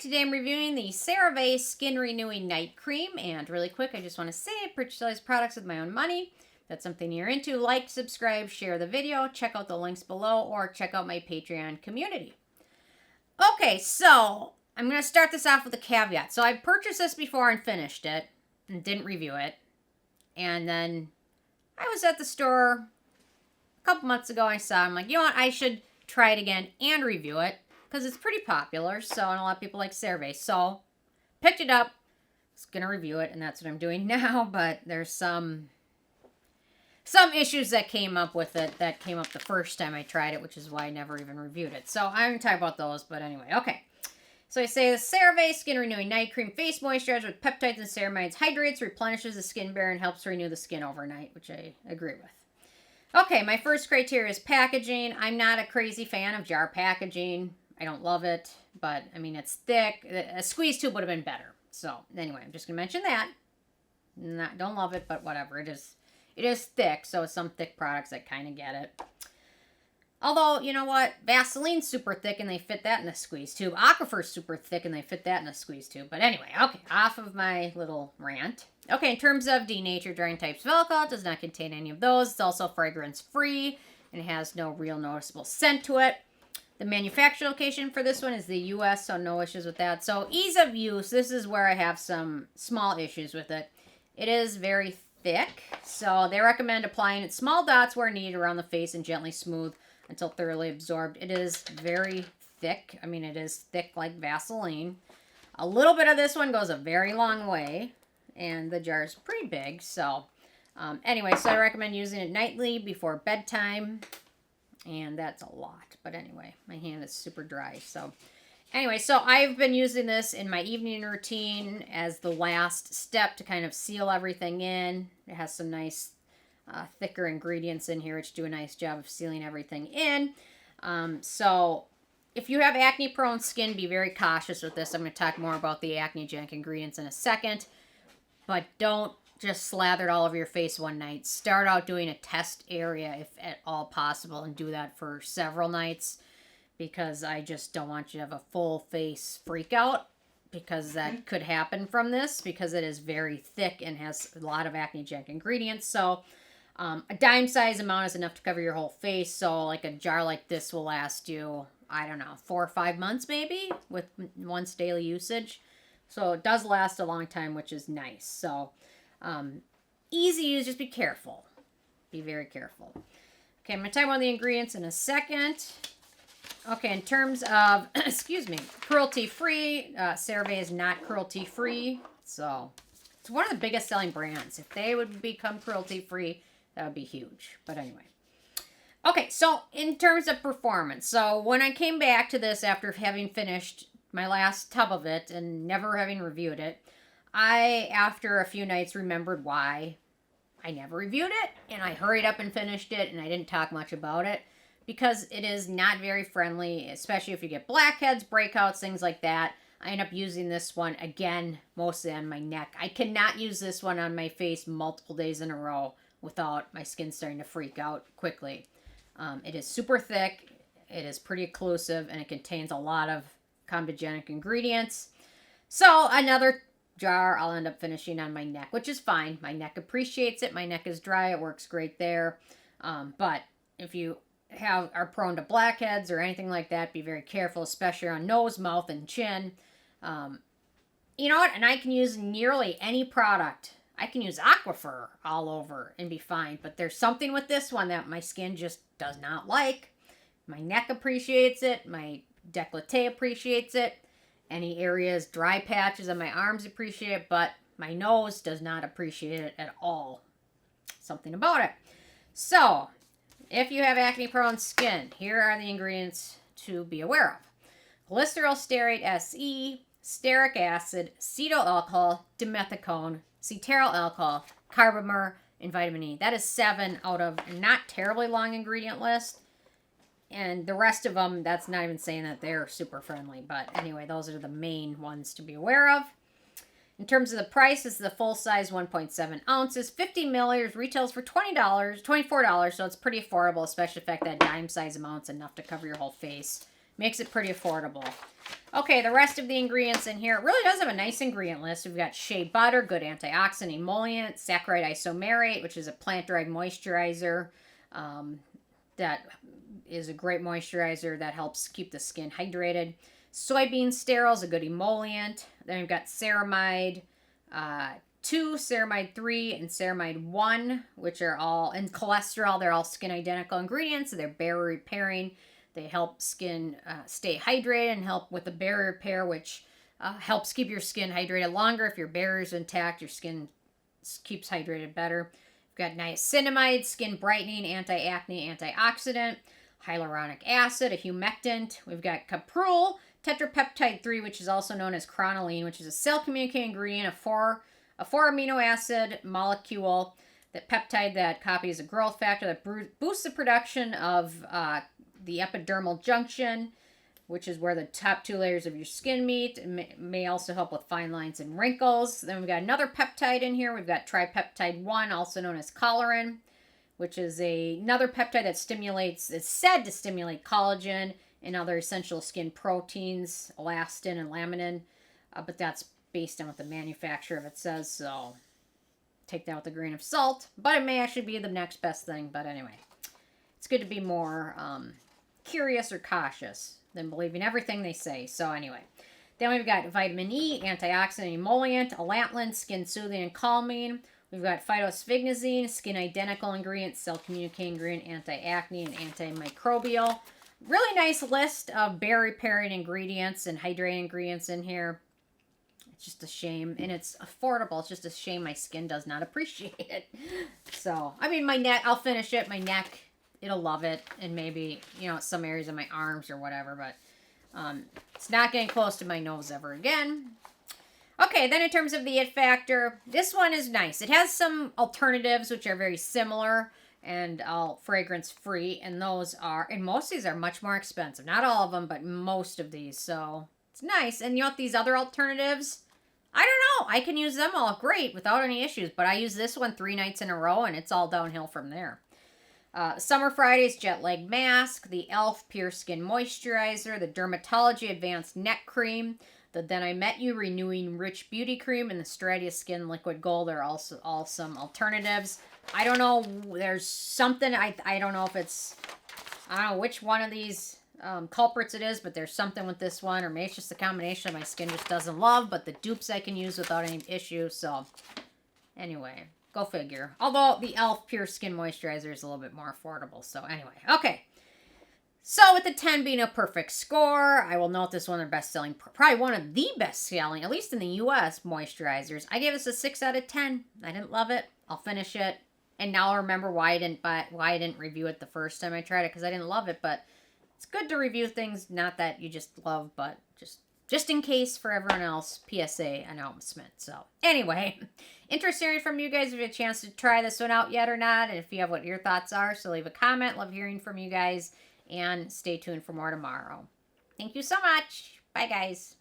today I'm reviewing the CeraVe Skin Renewing Night Cream. And really quick, I just want to say I purchased these products with my own money. If that's something you're into, like, subscribe, share the video, check out the links below, or check out my Patreon community. Okay, so I'm going to start this off with a caveat. So I purchased this before and finished it and didn't review it. And then I was at the store a couple months ago. I saw it. I'm like, you know what? I should try it again and review it because it's pretty popular. So, and a lot of people like CeraVe. So, picked it up. I was going to review it, and that's what I'm doing now. But there's some issues that came up with it that came up the first time I tried it, which is why I never even reviewed it. So, I'm going to talk about those. But anyway, okay. So I say the CeraVe Skin Renewing Night Cream Face Moisturizer with peptides and ceramides hydrates, replenishes the skin barrier, and helps renew the skin overnight, which I agree with. Okay, my first criteria is packaging. I'm not a crazy fan of jar packaging. I don't love it, but I mean, it's thick. A squeeze tube would have been better. So anyway, I'm just going to mention that. Don't love it, but whatever. It is thick, so some thick products I kind of get it. Although, you know what? Vaseline's super thick and they fit that in a squeeze tube. Aquifer's super thick and they fit that in a squeeze tube. But anyway, okay, off of my little rant. Okay, in terms of denatured drying types of alcohol, it does not contain any of those. It's also fragrance-free and it has no real noticeable scent to it. The manufacturer location for this one is the U.S., so no issues with that. So ease of use, this is where I have some small issues with it. It is very thick, so they recommend applying it small dots where needed around the face and gently smooth until thoroughly absorbed. It is very thick. I mean, it is thick like Vaseline. A little bit of this one goes a very long way, and the jar is pretty big. So anyway, so I recommend using it nightly before bedtime, and that's a lot. But anyway, my hand is super dry. So anyway, so I've been using this in my evening routine as the last step to kind of seal everything in. It has some nice thicker ingredients in here, which do a nice job of sealing everything in. So if you have acne-prone skin, be very cautious with this. I'm going to talk more about the acne-genic ingredients in a second. But don't just slather it all over your face one night. Start out doing a test area if at all possible and do that for several nights, because I just don't want you to have a full face freak out, because that could happen from this, because it is very thick and has a lot of acne-genic ingredients. So a dime size amount is enough to cover your whole face. So like a jar like this will last you, I don't know, 4 or 5 months maybe with once daily usage. So it does last a long time, which is nice. So easy use, just be careful. Be very careful. Okay, I'm going to talk about the ingredients in a second. Okay, in terms of, excuse me, cruelty-free, CeraVe is not cruelty-free. So it's one of the biggest selling brands. If they would become cruelty-free, that would be huge. But anyway. Okay, so in terms of performance. So when I came back to this after having finished my last tub of it and never having reviewed it, I, after a few nights, remembered why I never reviewed it. And I hurried up and finished it, and I didn't talk much about it, because it is not very friendly, especially if you get blackheads, breakouts, things like that. I end up using this one, again, mostly on my neck. I cannot use this one on my face multiple days in a row without my skin starting to freak out quickly. It is super thick, it is pretty occlusive, and it contains a lot of comedogenic ingredients. So another jar I'll end up finishing on my neck, which is fine. My neck appreciates it. My neck is dry. It works great there. But if you are prone to blackheads or anything like that, be very careful, especially on nose, mouth, and chin. You know what? And I can use nearly any product. I can use Aquifer all over and be fine. But there's something with this one that my skin just does not like. My neck appreciates it. My décolleté appreciates it. Any areas, dry patches on my arms appreciate it. But my nose does not appreciate it at all. Something about it. So if you have acne-prone skin, here are the ingredients to be aware of. Glyceryl Stearate SE, stearic acid, cetyl alcohol, dimethicone, Cetearyl alcohol, Carbomer, and vitamin E. That is 7 out of a not terribly long ingredient list. And the rest of them, that's not even saying that they're super friendly. But anyway, those are the main ones to be aware of. In terms of the price, this is the full size 1.7 ounces. 50 milliliters retails for $24, so it's pretty affordable, especially the fact that dime size amount's enough to cover your whole face. Makes it pretty affordable. Okay, the rest of the ingredients in here, it really does have a nice ingredient list. We've got shea butter, good antioxidant, emollient, saccharide isomerate, which is a plant-derived moisturizer. That is a great moisturizer that helps keep the skin hydrated. Soybean sterols, a good emollient. Then we've got ceramide 2, ceramide 3, and ceramide 1, which are all, and cholesterol, they're all skin identical ingredients. So they're barrier repairing. They help skin stay hydrated and help with the barrier repair, which helps keep your skin hydrated longer. If your barrier is intact, your skin keeps hydrated better. We've got niacinamide, skin brightening, anti-acne, antioxidant. Hyaluronic acid, a humectant. We've got Caprooyl, tetrapeptide 3, which is also known as crinoline, which is a cell-communicating ingredient, a 4 amino acid molecule, that peptide that copies a growth factor that boosts the production of the epidermal junction, which is where the top 2 layers of your skin meet. It may also help with fine lines and wrinkles. Then we've got another peptide in here. We've got tripeptide 1, also known as collagen, which is another peptide that stimulates, it's said to stimulate collagen and other essential skin proteins, elastin and laminin, but that's based on what the manufacturer of it says, so take that with a grain of salt. But it may actually be the next best thing, but anyway. It's good to be more curious or cautious than believing everything they say. So anyway, then we've got vitamin E, antioxidant, emollient, allantoin, skin soothing and calming. We've got phytosphingosine, skin identical ingredient, cell communicating ingredient, anti-acne and antimicrobial. Really nice list of barrier repairing ingredients and hydrating ingredients in here. It's just a shame, and it's affordable. It's just a shame my skin does not appreciate it. So, I mean, my neck, I'll finish it. My neck, it'll love it, and maybe, you know, some areas of my arms or whatever, but it's not getting close to my nose ever again. Okay, then in terms of the it factor, this one is nice. It has some alternatives which are very similar and all fragrance free, and those are, and most of these are much more expensive. Not all of them, but most of these, so it's nice. And you know what, these other alternatives, I don't know, I can use them all great without any issues, but I use this one 3 nights in a row, and it's all downhill from there. Summer Fridays Jet Lag Mask, the e.l.f. Pure Skin Moisturizer, the Dermatology Advanced Neck Cream, the Then I Met You Renewing Rich Beauty Cream, and the Stratia Skin Liquid Gold are also all some alternatives. I don't know, there's something, I don't know if it's, I don't know which one of these culprits it is, but there's something with this one, or maybe it's just a combination my skin just doesn't love, but the dupes I can use without any issue, so anyway. Go figure. Although the e.l.f. Pure Skin Moisturizer is a little bit more affordable. So anyway, okay. So with the 10 being a perfect score, I will note this one of the best-selling, probably one of the best-selling, at least in the U.S., moisturizers. I gave this a 6 out of 10. I didn't love it. I'll finish it. And now I'll remember why I didn't review it the first time I tried it, because I didn't love it. But it's good to review things, not that you just love, but just in case for everyone else, PSA announcement. So anyway, interested hearing from you guys if you have a chance to try this one out yet or not, and if you have what your thoughts are. So leave a comment. Love hearing from you guys, and stay tuned for more tomorrow. Thank you so much. Bye, guys.